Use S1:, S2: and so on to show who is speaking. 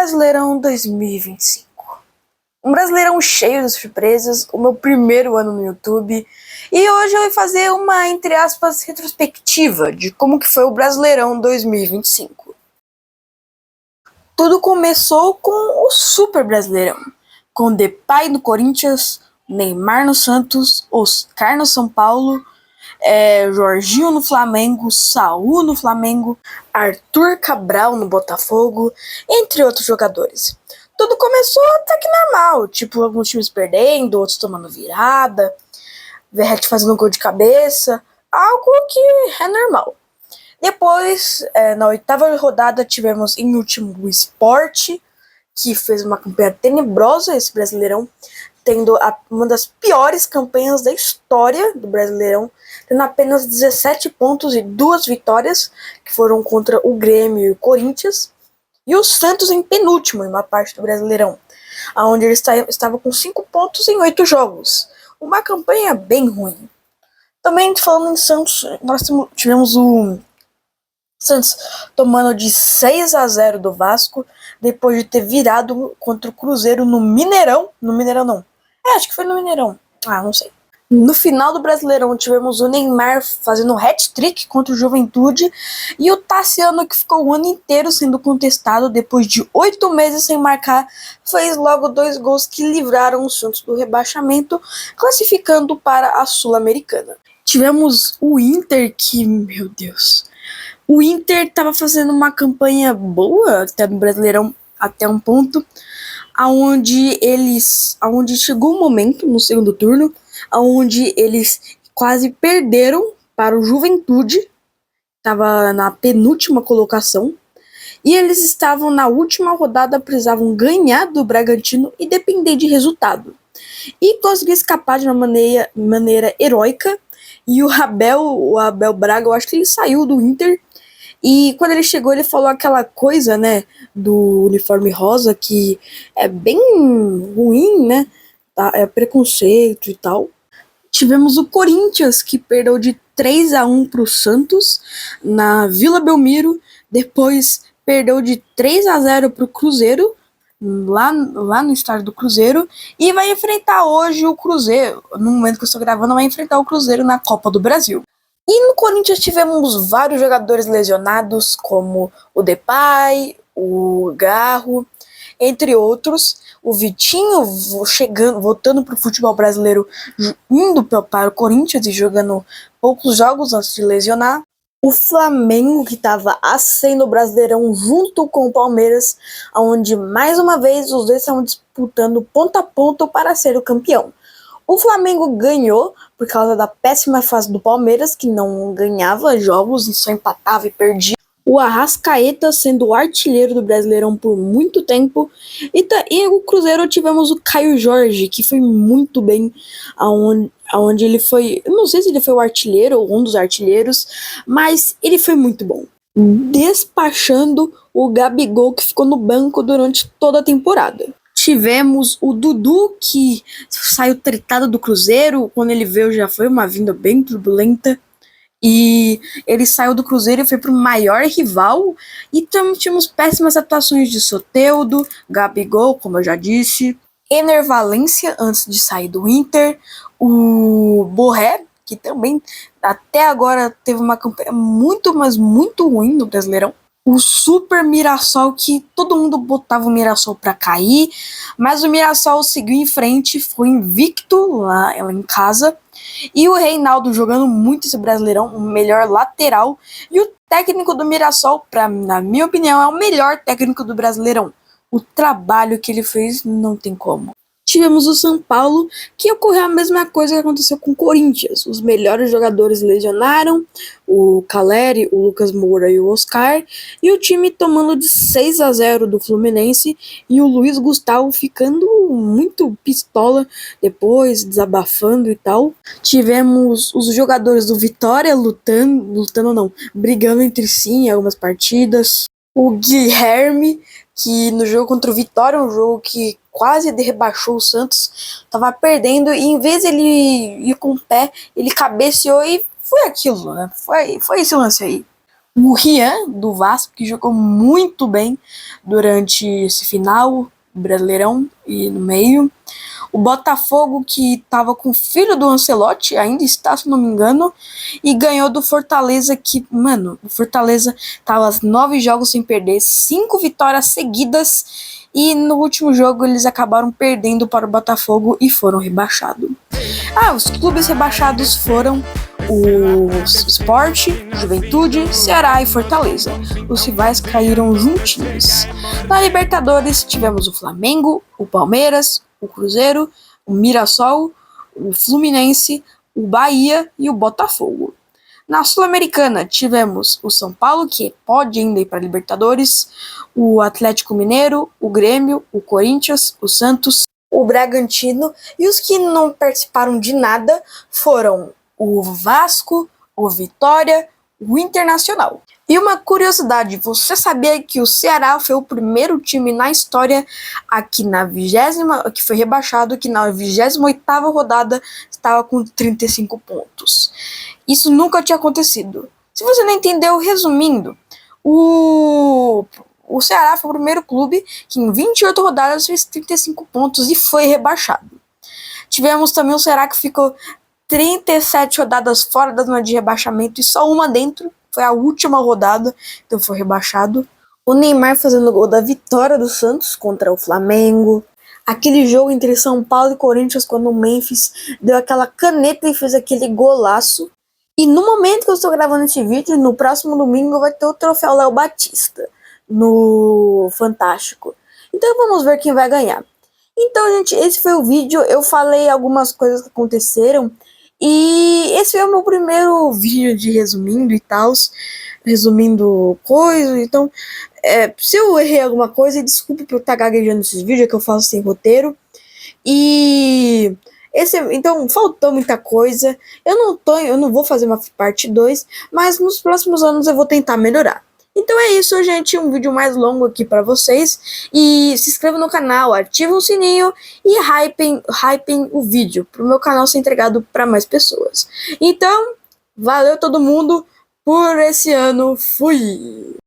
S1: Brasileirão 2025. Um Brasileirão cheio de surpresas, o meu primeiro ano no YouTube. E hoje eu vou fazer uma, entre aspas, retrospectiva de como que foi o Brasileirão 2025. Tudo começou com o Super Brasileirão, com Depay no Corinthians, Neymar no Santos, Oscar no São Paulo, Jorginho no Flamengo, Saúl no Flamengo, Arthur Cabral no Botafogo, entre outros jogadores. Tudo começou até que normal, tipo alguns times perdendo, outros tomando virada, Verratti fazendo gol de cabeça, algo que é normal. Depois, na oitava rodada, tivemos em último o Sport, que fez uma campanha tenebrosa esse Brasileirão, tendo uma das piores campanhas da história do Brasileirão, tendo apenas 17 pontos e 2 vitórias, que foram contra o Grêmio e o Corinthians, e o Santos em penúltimo em uma parte do Brasileirão, onde ele estava com 5 pontos em 8 jogos. Uma campanha bem ruim. Também falando em Santos, nós tivemos o Santos tomando de 6-0 do Vasco, depois de ter virado contra o Cruzeiro no Mineirão. No Mineirão não. Acho que foi no Mineirão. Não sei. No final do Brasileirão tivemos o Neymar fazendo um hat-trick contra o Juventude e o Tassiano, que ficou o ano inteiro sendo contestado depois de 8 meses sem marcar, fez logo 2 gols que livraram o Santos do rebaixamento, classificando para a Sul-Americana. Tivemos o Inter que, meu Deus, o Inter estava fazendo uma campanha boa até no Brasileirão, até um ponto, aonde chegou um momento no segundo turno, onde eles quase perderam para o Juventude, estava na penúltima colocação, e eles estavam na última rodada, precisavam ganhar do Bragantino e depender de resultado. E conseguiu escapar de uma maneira heróica, e o Abel Braga, eu acho que ele saiu do Inter, e quando ele chegou, ele falou aquela coisa, né, do uniforme rosa, que é bem ruim, né, é preconceito e tal. Tivemos o Corinthians, que perdeu de 3-1 para o Santos, na Vila Belmiro, depois perdeu de 3-0 para o Cruzeiro, lá no estádio do Cruzeiro, e vai enfrentar hoje o Cruzeiro, no momento que eu estou gravando, vai enfrentar o Cruzeiro na Copa do Brasil. E no Corinthians tivemos vários jogadores lesionados, como o Depay, o Garro, entre outros. O Vitinho voltando para o futebol brasileiro, indo para o Corinthians e jogando poucos jogos antes de lesionar. O Flamengo, que estava ascendendo o Brasileirão junto com o Palmeiras, onde mais uma vez os dois estavam disputando ponto a ponto para ser o campeão. O Flamengo ganhou por causa da péssima fase do Palmeiras, que não ganhava jogos e só empatava e perdia. O Arrascaeta sendo o artilheiro do Brasileirão por muito tempo. E o Cruzeiro tivemos o Caio Jorge, que foi muito bem, aonde ele foi, eu não sei se ele foi o artilheiro ou um dos artilheiros, mas ele foi muito bom, despachando o Gabigol, que ficou no banco durante toda a temporada. Tivemos o Dudu, que saiu tretado do Cruzeiro, quando ele veio já foi uma vinda bem turbulenta, e ele saiu do Cruzeiro e foi para o maior rival, e também tínhamos péssimas atuações de Soteldo, Gabigol, como eu já disse, Ener Valencia antes de sair do Inter, o Borré, que também até agora teve uma campanha muito, mas muito ruim no Brasileirão. O Super Mirassol, que todo mundo botava o Mirassol para cair, mas o Mirassol seguiu em frente, foi invicto lá em casa. E o Reinaldo jogando muito esse Brasileirão, o melhor lateral. E o técnico do Mirassol, na minha opinião, é o melhor técnico do Brasileirão. O trabalho que ele fez não tem como. Tivemos o São Paulo, que ocorreu a mesma coisa que aconteceu com o Corinthians. Os melhores jogadores lesionaram, o Caleri, o Lucas Moura e o Oscar, e o time tomando de 6-0 do Fluminense, e o Luiz Gustavo ficando muito pistola depois, desabafando e tal. Tivemos os jogadores do Vitória brigando entre si em algumas partidas. O Guilherme, que no jogo contra o Vitória, um jogo que quase rebaixou o Santos, tava perdendo, e em vez de ele ir com o pé, ele cabeceou e foi aquilo, né? Foi esse lance aí. O Rian, do Vasco, que jogou muito bem durante esse final, Brasileirão e no meio. O Botafogo, que estava com o filho do Ancelotti, ainda está, se não me engano, e ganhou do Fortaleza, que, mano, o Fortaleza tava 9 jogos sem perder, 5 vitórias seguidas, e no último jogo eles acabaram perdendo para o Botafogo e foram rebaixados. Os clubes rebaixados foram o Sport, Juventude, Ceará e Fortaleza. Os rivais caíram juntinhos. Na Libertadores tivemos o Flamengo, o Palmeiras, o Cruzeiro, o Mirassol, o Fluminense, o Bahia e o Botafogo. Na Sul-Americana tivemos o São Paulo, que pode ainda ir para a Libertadores, o Atlético Mineiro, o Grêmio, o Corinthians, o Santos, o Bragantino, e os que não participaram de nada foram o Vasco, o Vitória, o Internacional. E uma curiosidade, você sabia que o Ceará foi o primeiro time na história que foi rebaixado, que na 28ª rodada estava com 35 pontos. Isso nunca tinha acontecido. Se você não entendeu, resumindo, o Ceará foi o primeiro clube que em 28 rodadas fez 35 pontos e foi rebaixado. Tivemos também o Ceará que ficou 37 rodadas fora da zona de rebaixamento e só uma dentro. Foi a última rodada, então foi rebaixado. O Neymar fazendo o gol da vitória do Santos contra o Flamengo. Aquele jogo entre São Paulo e Corinthians, quando o Memphis deu aquela caneta e fez aquele golaço. E no momento que eu estou gravando esse vídeo, no próximo domingo vai ter o troféu Léo Batista no Fantástico. Então vamos ver quem vai ganhar. Então, gente, esse foi o vídeo. Eu falei algumas coisas que aconteceram. E esse é o meu primeiro vídeo de resumindo e tal. Resumindo coisas. Então, se eu errei alguma coisa, desculpe por estar gaguejando esses vídeos que eu faço sem roteiro. E então, faltou muita coisa. Eu não vou fazer uma parte 2, mas nos próximos anos eu vou tentar melhorar. Então é isso, gente, um vídeo mais longo aqui pra vocês, e se inscrevam no canal, ativem o sininho e hypem o vídeo, pro meu canal ser entregado pra mais pessoas. Então, valeu todo mundo por esse ano, fui!